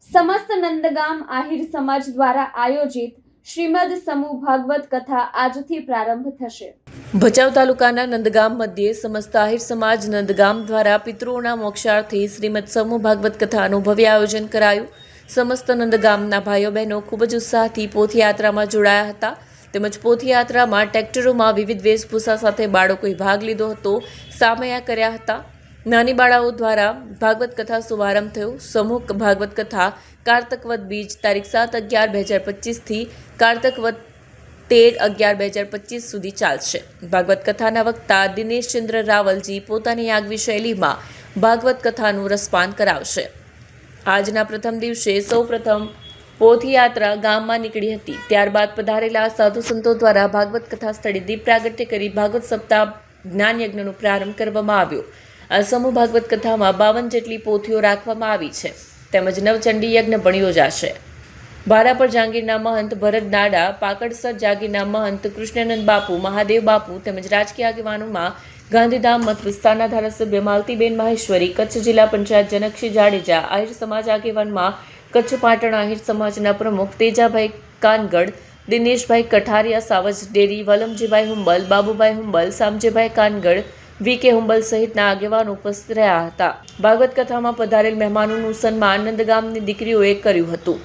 સમસ્ત નંદગામ આહિર સમાજ દ્વારા આયોજિત શ્રીમદ સમૂહ ભાગવત કથા આજથી પ્રારંભ થશે। ભચાઉ તાલુકાના નંદગામ મધ્યે સમસ્ત આહિર સમાજ નંદગામ દ્વારા પિતૃઓના મોક્ષાર્થે શ્રીમદ સમૂહ ભાગવત કથાનું ભવ્ય આયોજન કરાયું। સમસ્ત નંદગામના ભાઈઓ બહેનો ખૂબ જ ઉત્સાહથી પોથયાત્રામાં જોડાયા હતા તેમજ પોથયાત્રામાં ટ્રેક્ટરોમાં વિવિધ વેશભૂષા સાથે બાળકોએ ભાગ લીધો હતો, સામૈયા કર્યા હતા। નાની બાળાઓ દ્વારા ભાગવત કથા શુભારંભ થયો। સમૂહ ભાગવત કથા કારતક વદ બીજ તારીખ 7/11/2025 થી કારતક વદ 13/11/2025 સુધી ચાલશે। ભાગવત કથાના વક્તા દિનેશચંદ્ર રાવલજી પોતાની આગવી શૈલીમાં ભાગવત કથાનું રસપાન કરાવશે। આજના પ્રથમ દિવસે સૌપ્રથમ પોથયાત્રા ગામમાં નીકળી હતી, ત્યારબાદ પધારેલા સાધુ સંતો દ્વારા ભાગવત કથા સ્થળે દીપ પ્રાગટ્ય કરી ભાગવત સપ્તાહ જ્ઞાન યજ્ઞનો પ્રારંભ કરવામાં આવ્યો। આ સમૂહ ભાગવત કથામાં 52 જેટલી પોથીઓ રાખવામાં આવી છે તેમજ નવચંડી યજ્ઞ પણ યોજાશે। ભારાપર જાગીરના મહંત ભરત નાડા, પાકડસર જાગીરના મહંત કૃષ્ણનંદ બાપુ, મહાદેવ બાપુ તેમજ રાજકીય આગેવાનોમાં ગાંધીધામ મત વિસ્તારના ધારાસભ્ય માલતીબેન માહેશ્વરી, કચ્છ જિલ્લા પંચાયત જનકસિંહ જાડેજા, આહિર સમાજ આગેવાનમાં કચ્છ પાટણ આહિર સમાજના પ્રમુખ તેજાભાઈ કાનગડ, દિનેશભાઈ કઠારિયા, સાવજ ડેરી, વલમજીભાઈ હુંબલ, બાબુભાઈ હુંબલ, સામજીભાઈ કાનગડ, વી.કે. હુંબલ સહિતના આગેવાનો ઉપસ્થિત રહ્યા હતા। ભાગવત કથામાં પધારેલ મહેમાનોનું સન્માન નંદગામની દીકરીઓએ કર્યું હતું।